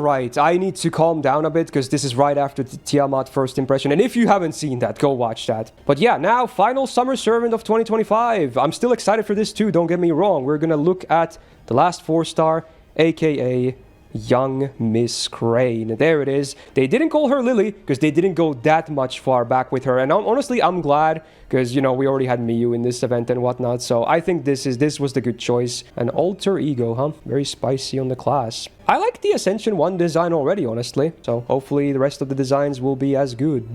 right. I need to calm down a bit because this is right after the Tiamat first impression. And if you haven't seen that, go watch that. But yeah, now final Summer Servant of 2025. I'm still excited for this too, don't get me wrong. We're gonna look at the last 4-star, aka Young Miss Crane. There it is. They didn't call her Lily because they didn't go that much far back with her. And honestly, I'm glad because, you know, we already had Miyu in this event and whatnot. So I think this was the good choice. An alter ego, huh? Very spicy on the class. I like the Ascension 1 design already, honestly. So hopefully the rest of the designs will be as good.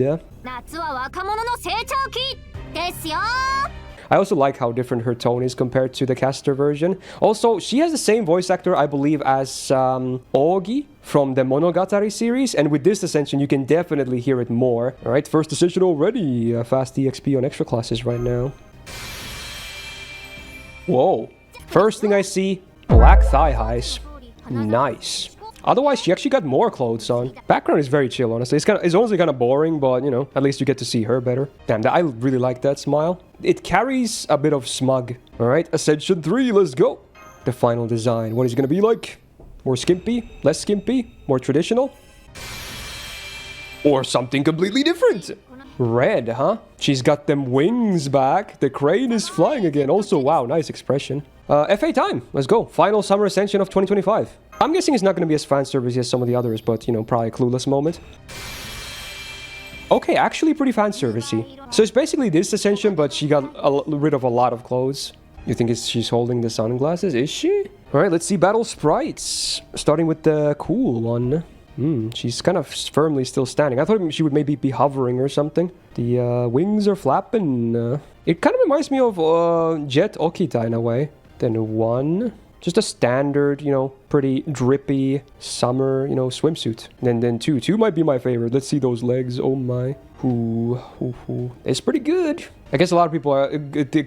I also like how different her tone is compared to the caster version. Also, she has the same voice actor, I believe, as Ogi from the Monogatari series. And with this Ascension, you can definitely hear it more. All right, first Ascension already. Fast EXP on extra classes right now. Whoa. First thing I see, black thigh highs. Nice. Otherwise, she actually got more clothes on. Background is very chill, honestly. It's honestly kind of boring, but, you know, at least you get to see her better. Damn, I really like that smile. It carries a bit of smug. All right, Ascension 3, let's go. The final design. What is it going to be like? More skimpy? Less skimpy? More traditional? Or something completely different? Red, huh? She's got them wings back. The crane is flying again. Also, wow, nice expression. FA time. Let's go. Final Summer Ascension of 2025. I'm guessing it's not going to be as fan servicey as some of the others, but, you know, probably a clueless moment. Okay, actually pretty fan servicey. So it's basically this Ascension, but she got rid of a lot of clothes. You think she's holding the sunglasses? Is she? All right, let's see battle sprites. Starting with the cool one. She's kind of firmly still standing. I thought she would maybe be hovering or something. The wings are flapping. It kind of reminds me of Jet Okita in a way. Then one. Just a standard, you know, pretty drippy summer, you know, swimsuit. And then two. Two might be my favorite. Let's see those legs. Oh my. Ooh. It's pretty good. I guess a lot of people are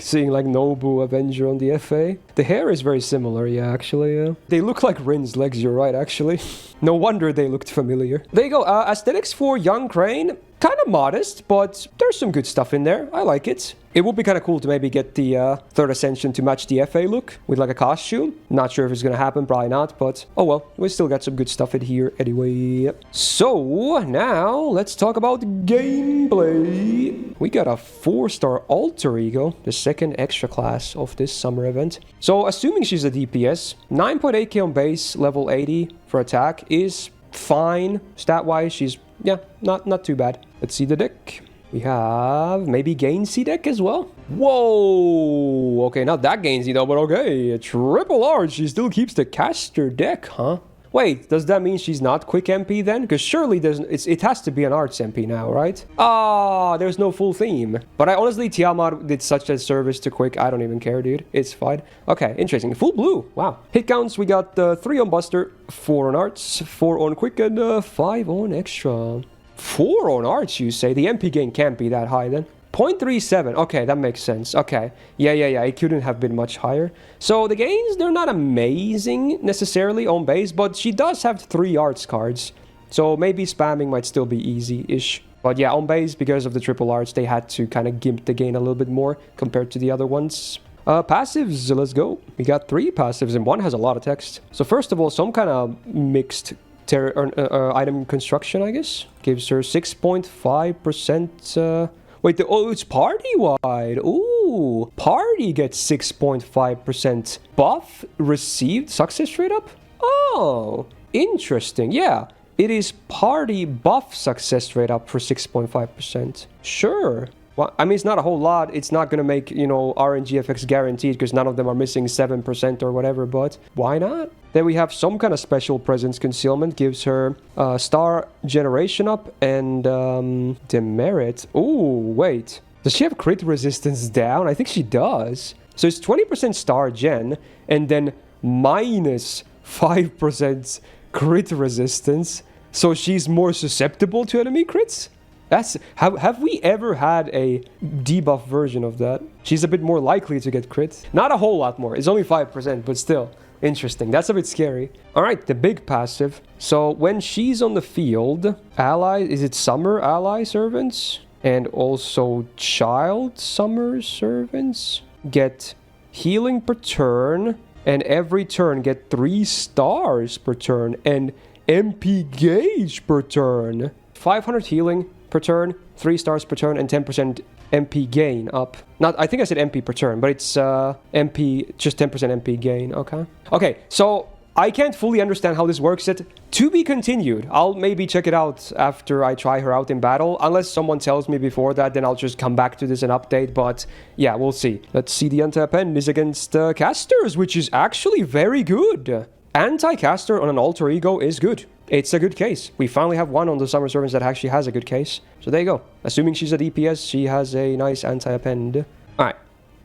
seeing like Nobu Avenger on the FA. The hair is very similar, yeah, actually. They look like Rin's legs, you're right, actually. No wonder they looked familiar. There you go. Aesthetics for Young Crane. Kind of modest, but there's some good stuff in there. I like it. It would be kind of cool to maybe get the third Ascension to match the FA look with like a costume. Not sure if it's going to happen, probably not, but oh well. We still got some good stuff in here anyway. So now let's talk about gameplay. We got a 4-star alter ego, the second extra class of this summer event. So assuming she's a DPS, 9.8k on base, level 80 for attack is fine. Stat-wise, she's, yeah, not too bad. Let's see the deck. We have maybe Gainsey deck as well. Whoa! Okay, not that Gainsey though, but okay. A triple arch. She still keeps the caster deck, huh? Wait, does that mean she's not quick MP then? Because surely it has to be an arts MP now, right? Ah, there's no full theme. But I honestly, Tiamat did such a service to quick. I don't even care, dude. It's fine. Okay, interesting. Full blue. Wow. Hit counts, we got 3 on Buster, 4 on arts, 4 on quick, and 5 on extra. 4 on arts, you say? The MP gain can't be that high then. 0.37. Okay, that makes sense. Okay. Yeah. It couldn't have been much higher. So the gains, they're not amazing necessarily on base, but she does have 3 arts cards. So maybe spamming might still be easy-ish. But yeah, on base, because of the triple arts, they had to kind of gimp the gain a little bit more compared to the other ones. Passives, let's go. We got 3 passives and one has a lot of text. So first of all, some kind of mixed item construction, I guess. Gives her 6.5%... Wait, it's party-wide. Ooh, party gets 6.5% buff received success rate up. Oh, interesting. Yeah, it is party buff success rate up for 6.5%. Sure. Well, I mean, it's not a whole lot. It's not going to make, you know, RNG effects guaranteed because none of them are missing 7% or whatever, but why not? Then we have some kind of special presence concealment. Gives her star generation up and demerit. Ooh, wait. Does she have crit resistance down? I think she does. So it's 20% star gen and then minus 5% crit resistance. So she's more susceptible to enemy crits? Have we ever had a debuff version of that? She's a bit more likely to get crit. Not a whole lot more. It's only 5%, but still. Interesting. That's a bit scary. All right, the big passive. So when she's on the field, is it summer ally servants? And also child summer servants get healing per turn. And every turn get 3 stars per turn. And MP gauge per turn. 500 healing per turn, 3 stars per turn, and 10% MP gain up. Not, I think I said MP per turn, but it's MP, just 10% MP gain. Okay. Okay, so I can't fully understand how this works yet. To be continued. I'll maybe check it out after I try her out in battle. Unless someone tells me before that, then I'll just come back to this and update. But yeah, we'll see. Let's see, the anti-append is against casters, which is actually very good. Anti-caster on an alter ego is good. It's a good case. We finally have one on the Summer Servants that actually has a good case. So there you go. Assuming she's a DPS, she has a nice anti-append. Alright.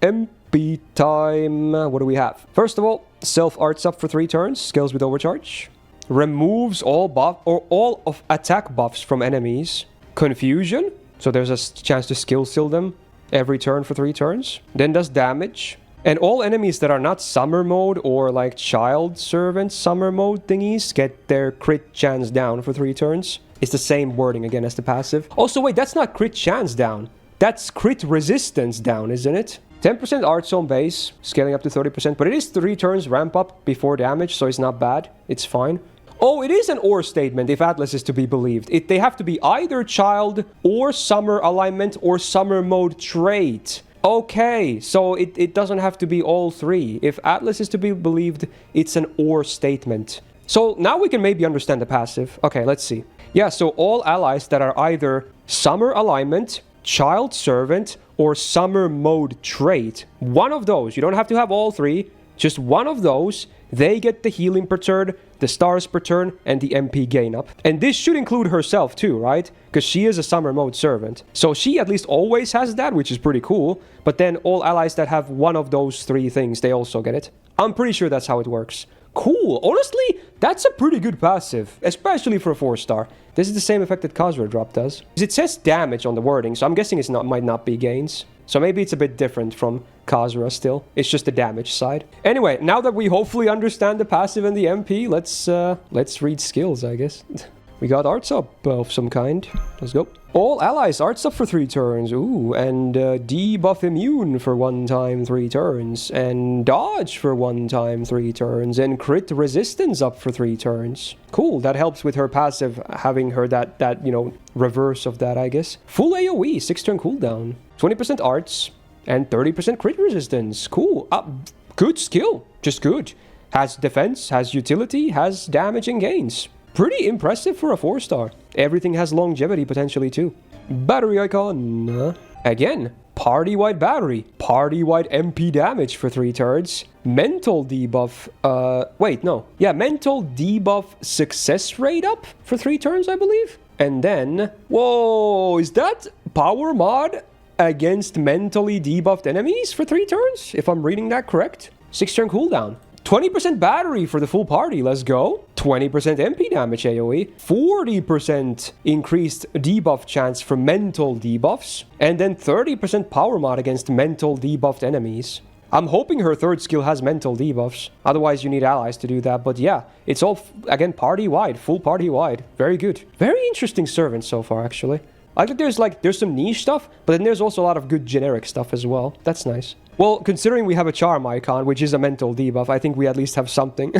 MP time. What do we have? First of all, self-arts up for 3 turns. Scales with overcharge. Removes all buff or all of attack buffs from enemies. Confusion. So there's a chance to skill seal them every turn for 3 turns. Then does damage. And all enemies that are not summer mode or like child servant summer mode thingies get their crit chance down for 3 turns. It's the same wording again as the passive. Also, wait, that's not crit chance down. That's crit resistance down, isn't it? 10% art zone base, scaling up to 30%, but it is 3 turns ramp up before damage, so it's not bad. It's fine. Oh, it is an or statement if Atlas is to be believed. They have to be either child or summer alignment or summer mode trait. Okay, so it doesn't have to be all 3. If Atlas is to be believed, it's an or statement. So now we can maybe understand the passive. Okay, let's see. Yeah, so all allies that are either summer alignment, child servant, or summer mode trait, one of those, you don't have to have all 3, just one of those, they get the healing per turn, the stars per turn, and the MP gain up. And this should include herself too, right? Because she is a summer mode servant. So she at least always has that, which is pretty cool. But then all allies that have one of those 3 things, they also get it. I'm pretty sure that's how it works. Cool. Honestly, that's a pretty good passive, especially for a 4-star. This is the same effect that Khazra drop does. It says damage on the wording, so I'm guessing it might not be gains. So maybe it's a bit different from Khazra still. It's just the damage side. Anyway, now that we hopefully understand the passive and the MP, let's read skills, I guess. We got arts up of some kind. Let's go. All allies arts up for 3 turns. Ooh, and debuff immune for 1 time 3 turns. And dodge for 1 time 3 turns. And crit resistance up for 3 turns. Cool, that helps with her passive, having her that you know, reverse of that, I guess. Full AoE, 6 turn cooldown. 20% arts. And 30% crit resistance. Cool. Good skill. Just good. Has defense, has utility, has damage and gains. Pretty impressive for a 4-star. Everything has longevity potentially too. Battery icon. Again, party-wide battery. Party-wide MP damage for 3 turns. Mental debuff. Wait, no. Yeah, mental debuff success rate up for 3 turns, I believe. And then, whoa, is that power mod against mentally debuffed enemies for 3 turns? If I'm reading that correct. 6 turn cooldown. 20% battery for the full party, let's go. 20% MP damage AoE. 40% increased debuff chance for mental debuffs. And then 30% power mod against mental debuffed enemies. I'm hoping her 3rd skill has mental debuffs. Otherwise, you need allies to do that. But yeah, it's all, again, party-wide. Full party-wide. Very good. Very interesting servants so far, actually. I think there's some niche stuff, but then there's also a lot of good generic stuff as well. That's nice. Well, considering we have a charm icon, which is a mental debuff, I think we at least have something.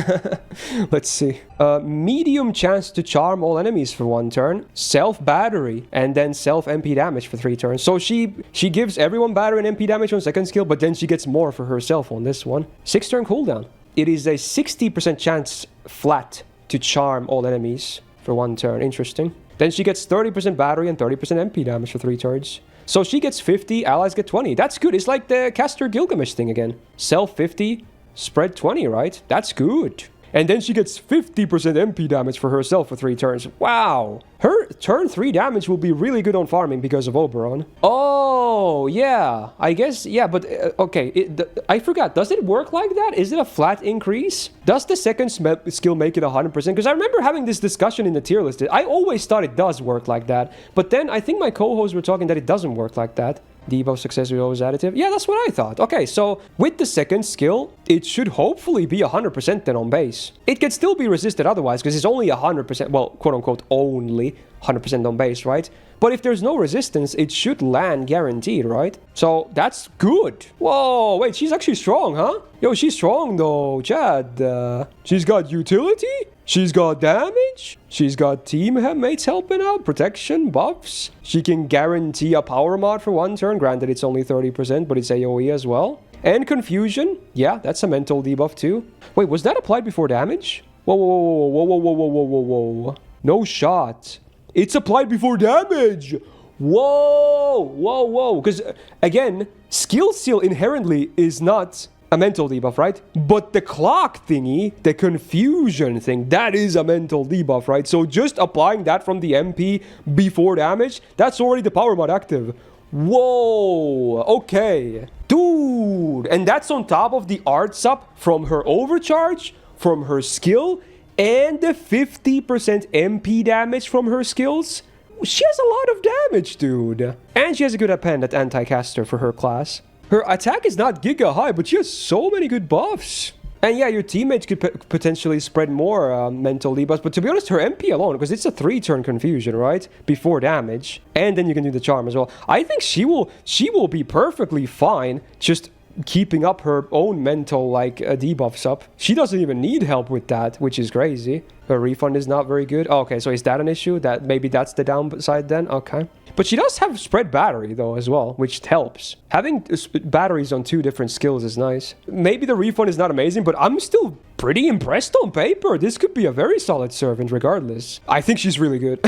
Let's see. Medium chance to charm all enemies for 1 turn. Self battery, and then self MP damage for 3 turns. So she gives everyone battery and MP damage on 2nd skill, but then she gets more for herself on this one. 6 turn cooldown. It is a 60% chance flat to charm all enemies for 1 turn. Interesting. Then she gets 30% battery and 30% MP damage for 3 turns. So she gets 50, allies get 20. That's good. It's like the Caster Gilgamesh thing again. Self 50, spread 20, right? That's good. And then she gets 50% MP damage for herself for 3 turns. Wow. Her turn 3 damage will be really good on farming because of Oberon. Oh, yeah. I guess, yeah, but, okay. I forgot. Does it work like that? Is it a flat increase? Does the 2nd skill make it 100%? Because I remember having this discussion in the tier list. I always thought it does work like that. But then I think my co-hosts were talking that it doesn't work like that. Debuff success is always additive. Yeah, that's what I thought. Okay, so with the 2nd skill, it should hopefully be 100% then on base. It can still be resisted otherwise because it's only 100%, well, quote-unquote, only 100% on base, right? But if there's no resistance, it should land guaranteed, right? So that's good. Whoa, wait, she's actually strong, huh? Yo, she's strong though, Chad. She's got utility? She's got damage. She's got teammates helping out, protection, buffs. She can guarantee a power mod for 1 turn. Granted, it's only 30%, but it's AoE as well. And confusion. Yeah, that's a mental debuff too. Wait, was that applied before damage? Whoa, whoa, whoa, whoa, whoa, whoa, whoa, whoa, whoa, whoa. No shot. It's applied before damage. Whoa, whoa, whoa. Because, again, skill seal inherently is not a mental debuff, right? But the clock thingy, the confusion thing, that is a mental debuff, right? So just applying that from the MP before damage, that's already the power mod active. Whoa, okay. Dude, and that's on top of the arts up from her overcharge, from her skill, and the 50% MP damage from her skills. She has a lot of damage, dude. And she has a good append at anti-caster for her class. Her attack is not giga high, but she has so many good buffs. And yeah, your teammates could potentially spread more mental debuffs. But to be honest, her MP alone, because it's a 3-turn confusion, right? Before damage. And then you can do the charm as well. I think she will be perfectly fine just keeping up her own mental, like, debuffs up. She doesn't even need help with that, which is crazy. Her refund is not very good. Oh, okay, so is that an issue? Maybe that's the downside then? Okay. But she does have spread battery, though, as well, which helps. Having batteries on 2 different skills is nice. Maybe the refund is not amazing, but I'm still pretty impressed on paper. This could be a very solid servant, regardless. I think she's really good.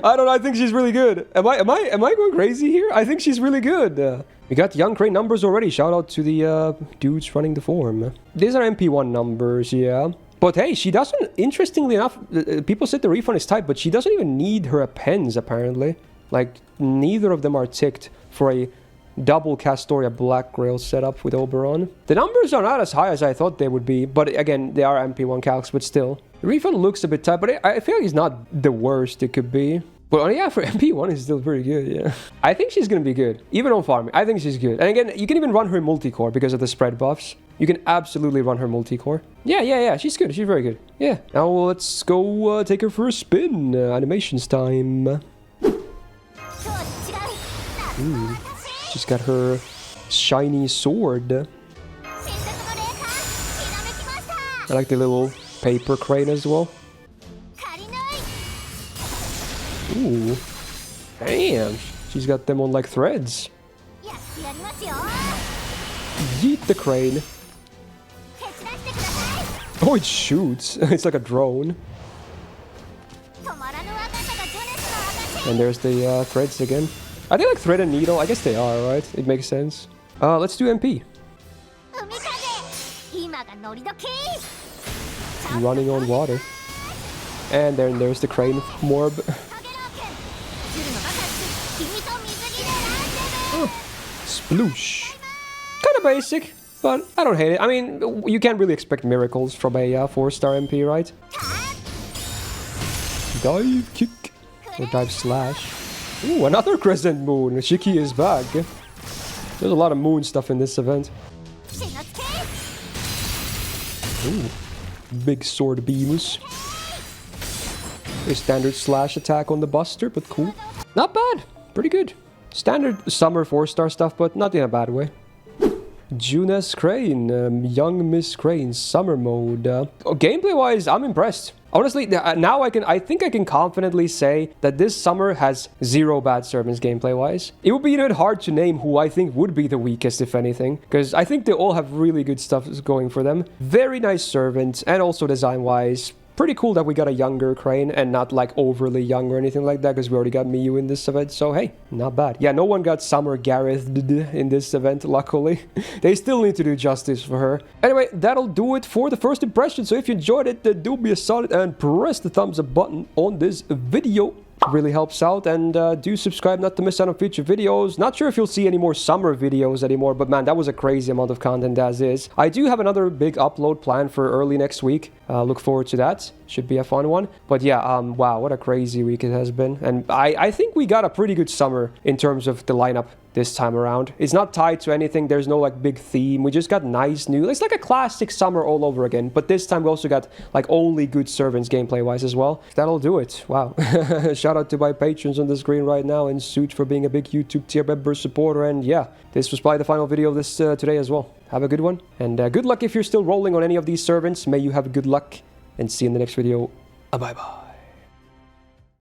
I don't know, I think she's really good. Am I going crazy here? I think she's really good. We got young crane numbers already. Shout out to the dudes running the forum. These are MP1 numbers, yeah. But hey, she doesn't, interestingly enough, people said the refund is tight, but she doesn't even need her appends, apparently. Like, neither of them are ticked for a double Castoria Black Grail setup with Oberon. The numbers are not as high as I thought they would be, but again, they are MP1 calcs, but still. The refund looks a bit tight, but I feel like it's not the worst it could be. But yeah, for MP1, it's still pretty good, yeah. I think she's gonna be good, even on farming. I think she's good. And again, you can even run her multi-core because of the spread buffs. You can absolutely run her multi-core. Yeah, she's good. She's very good. Yeah. Now let's go take her for a spin. Animations time. Ooh, she's got her shiny sword. I like the little paper crane as well. Ooh, damn, she's got them on like threads. Yeet the crane. Oh, it shoots. It's like a drone. And there's the threads again. Are they like thread and needle? I guess they are, right? It makes sense. Let's do MP. Running on water. And then there's the crane morb. Oh, sploosh. Kind of basic, but I don't hate it. I mean, you can't really expect miracles from a 4-star MP, right? Dive kick. Or dive slash. Ooh, another crescent moon. Shiki is back. There's a lot of moon stuff in this event. Ooh. Big sword beams. A standard slash attack on the buster, but cool. Not bad. Pretty good. Standard summer 4-star stuff, but not in a bad way. Junes Crane, Young Miss Crane, summer mode. Gameplay-wise, I'm impressed. Honestly, now I think I can confidently say that this summer has 0 bad servants gameplay-wise. It would be a bit hard to name who I think would be the weakest, if anything, because I think they all have really good stuff going for them. Very nice servants, and also design-wise, pretty cool that we got a younger Crane and not like overly young or anything like that, because we already got Miyu in this event, so hey, not bad. Yeah, no one got Summer Gareth in this event, luckily. They still need to do justice for her. Anyway, that'll do it for the first impression, so if you enjoyed it, do me a solid and press the thumbs up button on this video. Really helps out, and do subscribe not to miss out on future videos. Not sure if you'll see any more summer videos anymore, but man, that was a crazy amount of content as is. I do have another big upload planned for early next week. Look forward to that. Should be a fun one. But yeah, wow, what a crazy week it has been. And I think we got a pretty good summer in terms of the lineup this time around. It's not tied to anything. There's no like big theme. We just got nice new, it's like a classic summer all over again. But this time we also got like only good servants gameplay wise as well. That'll do it. Wow. Shout out to my patrons on the screen right now, and Suit for being a big YouTube tier member supporter. And yeah, this was probably the final video of this today as well. Have a good one, and good luck if you're still rolling on any of these servants. May you have good luck and see you in the next video. Bye-bye.